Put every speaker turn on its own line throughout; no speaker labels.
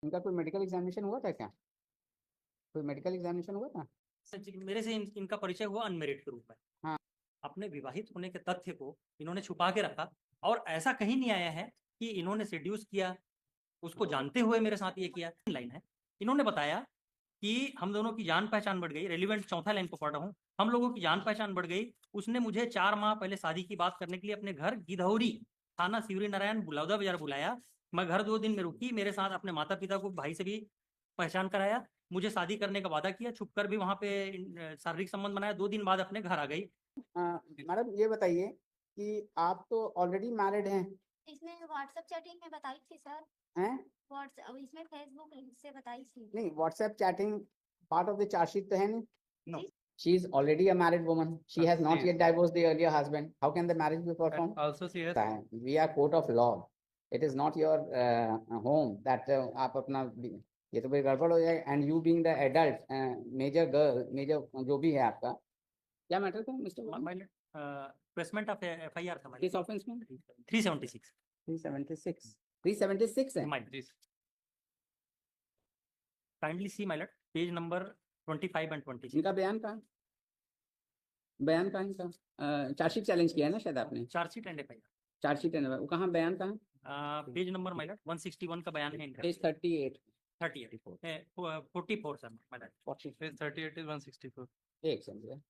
इनका कोई medical examination हुआ था क्या? कोई मेडिकल एग्जामिनेशन हुआ था?
मेरे से इनका परिचय हुआ अनमेरिड के रूप में।
हाँ।
अपने विवाहित होने के तथ्य को इन्होंने छुपा के रखा, और ऐसा कहीं नहीं आया है कि इन्होंने सेड्यूस किया, उसको जानते हुए मेरे साथ ये किया। लाइन है, इन्होंने बताया कि हम दोनों की जान पहचान बढ़ गई। रेलिवेंट चौथा लाइन को पढ़ रहा हूँ। हम लोगों की जान पहचान बढ़ गई। उसने मुझे 4 माह पहले शादी की बात करने के लिए अपने घर गिधौरी थाना शिवरी नारायण बुलावदा बाजार बुलाया। मैं घर 2 दिन में रुकी। मेरे साथ अपने माता पिता को, भाई से भी पहचान कराया। मुझे शादी करने का वादा किया। छुपकर भी वहां पे शारीरिक संबंध बनाया। 2 दिन बाद अपने घर आ गई।
मैडम ये बताइए कि आप तो ऑलरेडी मैरिड हैं?
इसमें व्हाट्सएप चैटिंग में बताई थी सर।
हैं?
व्हाट्सएप इसमें फेसबुक से बताई थी।
नहीं, WhatsApp chatting part of the chargesheet तो है नहीं?
No.
She is already a married woman. She has not yet divorced the earlier husband. How can the marriage be performed?
Also she has
We are court of law. It is not your home that आप अपना ये तो कोई गड़बड़ हो जाए। And you being the adult major girl, major जो भी है आपका, क्या मैटर था मिस्टर?
प्लेसमेंट ऑफ एफआईआर था
किस ऑफेंस में?
376
376 है।
Kindly see my lord page number 25 and 26।
इनका बयान कहाँ इनका? चार्जशीट चैलेंज किया है ना शायद आपने?
Chargesheet and FIR.
Chargesheet and वो कहाँ, बयान कहाँ?
पेज नंबर माय लॉर्ड 161 का बयान है इनका।
Page 38
44 sir my Lord.
38 is 164।
एक सेकंड,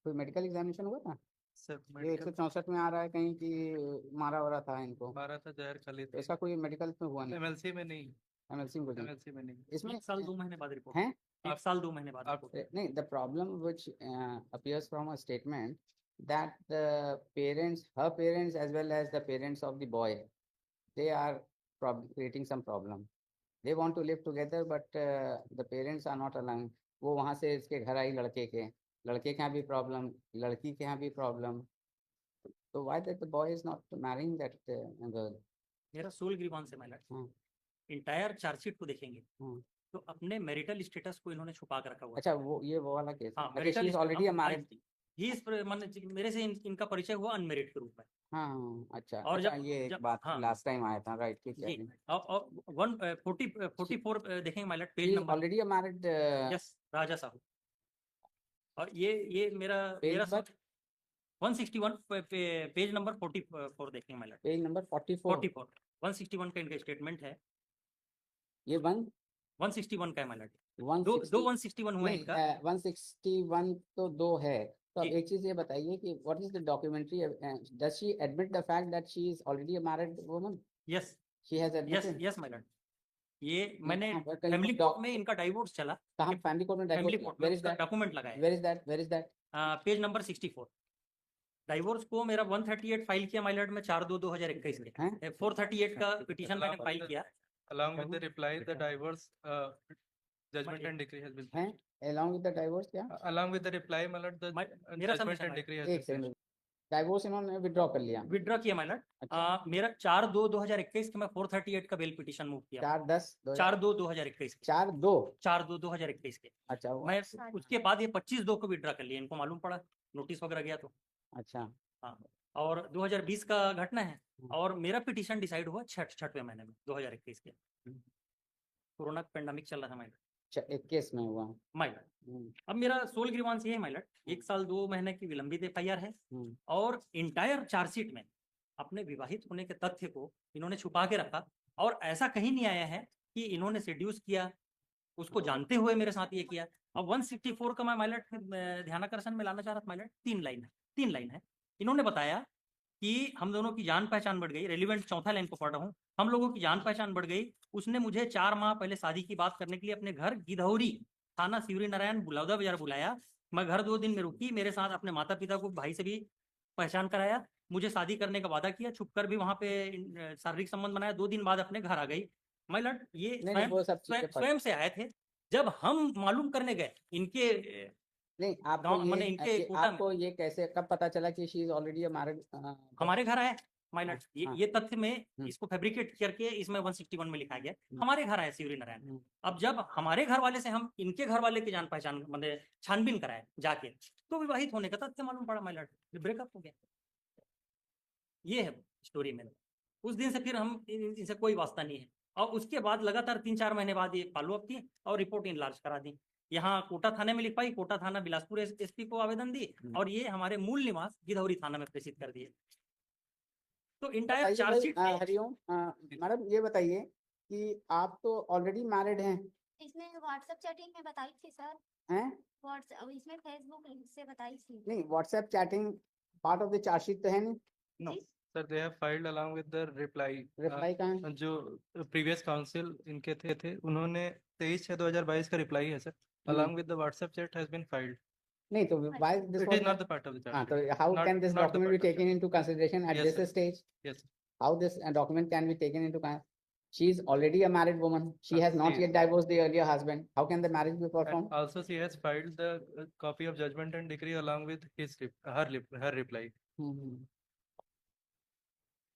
कोई मेडिकल एग्जामिनेशन हुआ था?
सर
ये 164 में आ रहा है कहीं कि मारा हो रहा था इनको।
मारा था, जहर खाली
तो इसका कोई मेडिकल में हुआ नहीं?
एमएलसी में नहीं।
एमएलसी में
एमएलसी में नहीं।
इसमें
1 साल 2 महीने बाद रिपोर्ट
हैं?
1 साल 2 महीने बाद रिपोर्ट।
नहीं, the problem which appears from a statement that the parents, her parents as well as the parents of the boy, they are creating some problem. They want to live together but the parents are not allowing. वो वहाँ से इसके घर आई लड़के के यहाँ भी problem, लड़की के यहाँ भी प्रॉब्लम। तो why that the boy is not marrying that girl?
मेरा सोल ग्रीवांस है माय लॉर्ड। इंटायर चार्जशीट को देखेंगे तो अपने मैरिटल स्टेटस को इन्होंने छुपा कर रखा हुआ।
अच्छा, वो ये वो वाला केस।
हाँ,
she is already a married.
ही इस मेरे से इनका परिचय हुआ अनमेरिड के रूप में।
हाँ, अच्छा।
और
अच्छा, ये एक बात लास्ट टाइम आया था, राइट? ठीक है।
और 144 देखेंगे my lord page number.
Already a married.
Yes, Raja Sahu. और ये मेरा 161 पेज नंबर 44 देखेंगे माय लॉर्ड।
पेज नंबर 44
161 का इनका स्टेटमेंट है।
ये
161 का है माय लॉर्ड।
160
दो 161 हुआ इनका।
161 तो 2 है। तो अब एक चीज ये बताइए कि what is the documentary, does she admit the fact that she is already a married woman?
Yes,
she has admitted.
Yes my lord. ये मैंने फैमिली कोर्ट में इनका डाइवोर्स चला।
कहां फैमिली कोर्ट में divorce? Where is that
document लगा है?
Where is that?
Page number 64। Divorce को मेरा 138 फाइल किया माय लॉर्ड में 4/2/2021 में। 438 का पिटीशन मैंने फाइल किया।
Along with the reply, the divorce judgment and decree has been.
Along with the divorce क्या?
Along with the reply, my lord, the judgment and decree has been.
एक second, divorce इन्होंने withdraw कर लिया?
Withdraw किया my Lord. मेरा 4/2/2021 के मैं 438 का बेल पिटीशन मूव किया। 4/2/2021 4/2/2021 के।
अच्छा,
मैं उसके बाद ये 25/2 को विड्रॉ कर लिया। इनको मालूम पड़ा, नोटिस वगैरह गया तो।
अच्छा,
हाँ। और 2020 का घटना है। और मेरा पिटीशन डिसाइड हुआ 6वें महीने में 2021 के। कोरोना पेंडेमिक चल रहा था माइलर।
21 में हुआ
माइलर। अब मेरा सोल ग्रीवांस ये है माइलर, 1 साल 2 महीने की विलंबित एफआईआर है। और इंटायर चार्जशीट में अपने विवाहित होने के तथ्य को इन्होंने छुपा के रखा, और ऐसा कहीं नहीं आया है कि इन्होंने सेड्यूस किया, उसको जानते हुए मेरे साथ ये किया। अब 164 का मैं माइलर ध्यानाकर्षण में लाना चाह रहा था माइलर। 3 लाइन है। इन्होंने बताया कि हम दोनों की जान पहचान बढ़ गई। रेलिवेंट चौथा लाइन को पढ़ रहा हूँ। हम लोगों की जान पहचान बढ़ गई। उसने मुझे 4 माह पहले शादी की बात करने के लिए अपने घर गिधौरी थाना शिवरी नारायण बुलावदा बाजार बुलाया। मैं घर 2 दिन में रुकी। मेरे साथ अपने माता पिता को, भाई से भी पहचान कराया। मुझे शादी करने का वादा किया। छुपकर भी वहां पे शारीरिक संबंध बनाया। 2 दिन बाद अपने घर आ गई। माय लॉर्ड, ये स्वयं से आए थे। जब हम मालूम करने गए इनके
नहीं, आपको ये कैसे कब पता चला कि she is already a married?
हमारे घर आया माय लॉर्ड। ये तथ्य में इसको फैब्रिकेट करके इसमें 161 में लिखा गया। हमारे घर आया शिवरी नारायण। अब जब हमारे घर वाले से हम इनके घर वाले की जान पहचान मतलब छानबीन कराए जाके, तो विवाहित होने का तथ्य मालूम पड़ा माय लॉर्ड। ब्रेकअप हो गया। ये है स्टोरी में। उस दिन से फिर हम इनसे कोई वास्ता नहीं है। और उसके बाद लगातार 3-4 महीने बाद ये फॉलो अप किए और रिपोर्ट इनलार्ज करा दी। यहाँ कोटा थाने में लिखवाई, कोटा थाना बिलासपुर एसपी को आवेदन दी और ये हमारे मूल निवास गिधौरी थाना में प्रेषित कर दिए। तो इंटायर
बताइए भाई,
चार्जशीट में
हरिओम, मैडम ये बताइए कि आप तो ऑलरेडी मैरिड हैं,
इसमें व्हाट्सएप चैटिंग में बताई थी सर,
हैं?
व्हाट्सएप इसमें फेसबुक लिंक से बताई थी।
नहीं, WhatsApp chatting part of the chargesheet तो है नहीं?
No,
जी?
sir, they have filed along with the reply.
Reply कहाँ है?
जो प्रीवियस काउंसिल इनके थे उन्होंने 23/6/2022 का रिप्लाई है sir, along with the WhatsApp chat has been filed.
नहीं तो why this
It
was
is not the part of the
हाँ,
charge.
तो how can this
not the
document be
part of
taken into consideration at
Yes,
this
sir.
stage?
Yes, sir.
How this document can be taken into she is already a married woman. She has not
She
yet
is.
divorced the earlier husband. How can the marriage be
And
performed?
also she has filed the copy of judgment and decree along with her reply.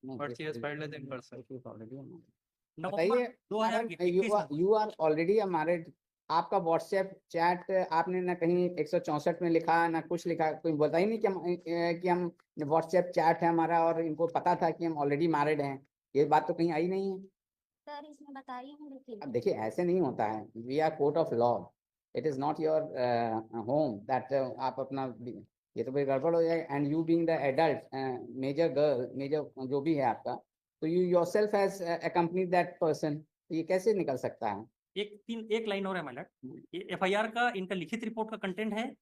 No,
But
this
she has
is-
filed as in person.
this is already a marriage.
नवंबर
बताइए
2021 में
you are already a married. आपका WhatsApp chat आपने ना कहीं 164 में लिखा ना कुछ लिखा, कोई बता ही नहीं कि हम व्हाट्सएप चैट है हमारा और इनको पता था कि हम ऑलरेडी मैरिड हैं, ये बात तो कहीं आई नहीं है।
सर इसमें बताई हूँ
अब
लेकिन
देखिए ऐसे नहीं होता है, we are court of law, it is not your home that आप अपना ये तो भाई गड़बड़ हो जाए। And you being the adult major girl, major जो भी है आपका, तो you yourself has accompanied that person, ये कैसे निकल सकता है?
एक लाइन और है माइलट, ये एफआईआर का इनका लिखित रिपोर्ट का कंटेंट है।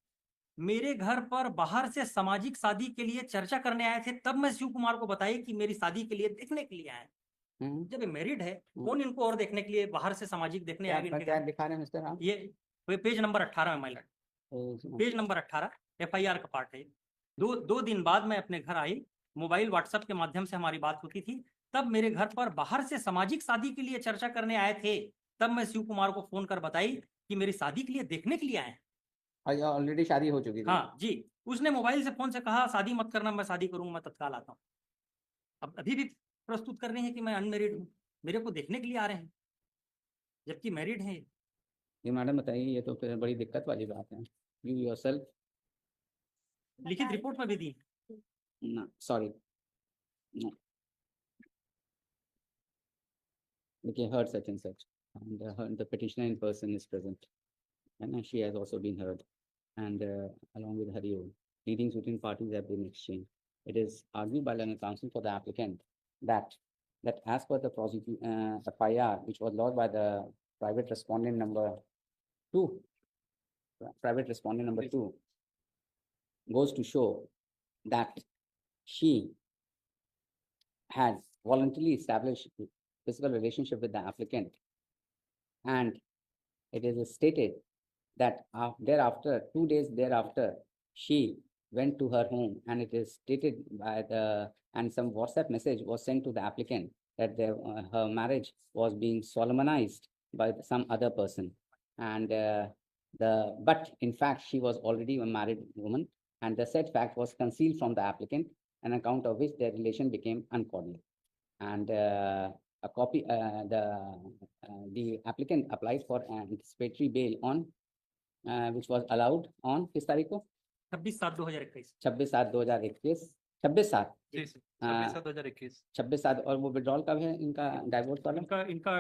मेरे घर पर बाहर से सामाजिक शादी के लिए चर्चा करने आए थे, तब मैं शिव कुमार को बताई कि मेरी शादी के लिए देखने के लिए आए। जब ये मैरिड है कौन इनको और देखने के लिए बाहर से सामाजिक देखने आएंगे इनके
क्या
घर?
दिखा रहे हैं मिस्टर आप?
ये पेज नंबर 18 में माइलट, पेज नंबर 18 एफआईआर का पार्ट है। दो दिन बाद मैं अपने घर आई, मोबाइल व्हाट्सएप के माध्यम से हमारी बात होती थी, तब मेरे घर पर बाहर से सामाजिक शादी के लिए चर्चा करने आए थे, तब मैं शिव कुमार को फोन कर बताई कि मेरी शादी के लिए देखने के लिए आए।
ऑलरेडी शादी हो चुकी थी?
हाँ जी, उसने मोबाइल से फोन से कहा शादी मत करना, मैं शादी करूंगा, मैं तत्काल आता हूँ। अब अभी भी प्रस्तुत कर रहे हैं कि मैं अनमेरिड हूँ, मेरे को देखने के लिए आ रहे हैं, जबकि मैरिड हैं।
ये मैडम बताइए, ये तो फिर बड़ी दिक्कत वाली बात है। यू योरसेल्फ
लिखित रिपोर्ट में भी दी।
No, sorry. No. Okay, heard such and such. And the petitioner in person is present. And she has also been heard. And along with Hariol, pleadings between parties have been exchanged. It is argued by legal counsel for the applicant that as per the FIR, which was lodged by the private respondent number 2, goes to show that she has voluntarily established physical relationship with the applicant, and it is stated that thereafter, 2 days thereafter, she went to her home, and it is stated by and some WhatsApp message was sent to the applicant that her marriage was being solemnized by some other person, and but in fact she was already a married woman, and the said fact was concealed from the applicant, an account of which their relation became uncordial. And a copy, the applicant applied for anticipatory bail on, which was allowed on किस तारीख को?
26/7/2021।
26/7/2021, 26/7,
जी sir, 26/7/2021।
26/7। और वो withdrawal कब है इनका, divorce वाला?
इनका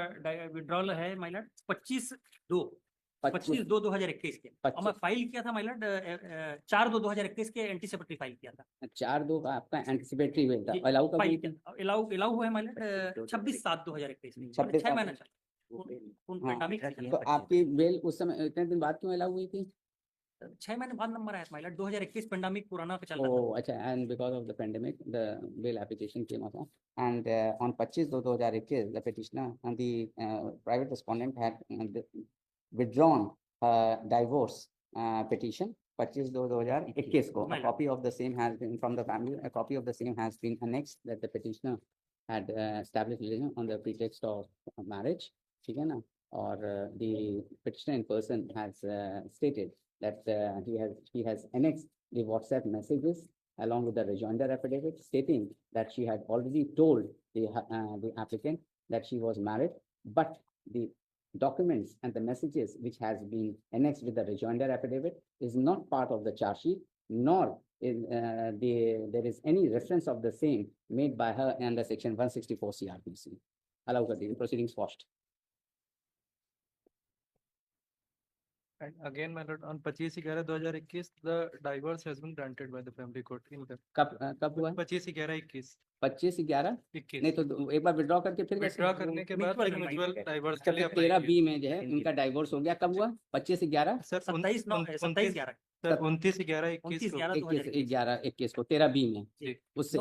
विड्रॉल है माइलट 25/2/2021 के, और मैं फाइल किया था माइलट 4/2/2021 के एंटीसिपेटरी फाइल किया था।
4/2 का आपका एंटिसिपेटरी बेल था,
जी,
अलाउ कब
फाइल
हुई थी?
किया, अलाउ हुआ है माइलट 26/7/2021 में, 6 महीना चला।
तो आपकी बेल उस समय इतने दिन बाद क्यों अलाउ हुई थी?
6 महीने बाद नंबर आया था माइलट, 2021 पेंडेमिक पुराना का चल रहा था।
Oh, अच्छा, and because of the pandemic, the bail application came up, and on 25/2/2021, the petitioner and the private respondent had withdrawn divorce petition 25/2/2021 को. A copy of the same has been from the family. A copy of the same has been annexed that the petitioner had established religion on the pretext of marriage. ठीक है ना? और the petitioner in person has stated that he has annexed the WhatsApp messages along with the rejoinder affidavit, stating that she had already told the applicant that she was married, but the documents and the messages which has been annexed with the rejoinder affidavit is not part of the charge sheet, nor there is any reference of the same made by her under section 164 CRPC. Allow कर दीजिए, proceedings fast.
And again, my lord, on 25/11/2021, the divorce has been granted by the family court in the
कब हुआ?
25/11/21
25/11 नहीं तो एक बार withdraw करके फिर कैसे?
विड्रॉ करने के बाद
mutual
फिर
combined
म्यूचुअल
है।
डाइवोर्स
अच्छा
के लिए
फिर
अप्लाई
13B
किया
में जो है इनका डाइवोर्स हो गया, कब हुआ? 25/11
सर
27 9 27 11
सर 29/11/21 को
29/11
21
2021
11 21 को 13B में
जी
उससे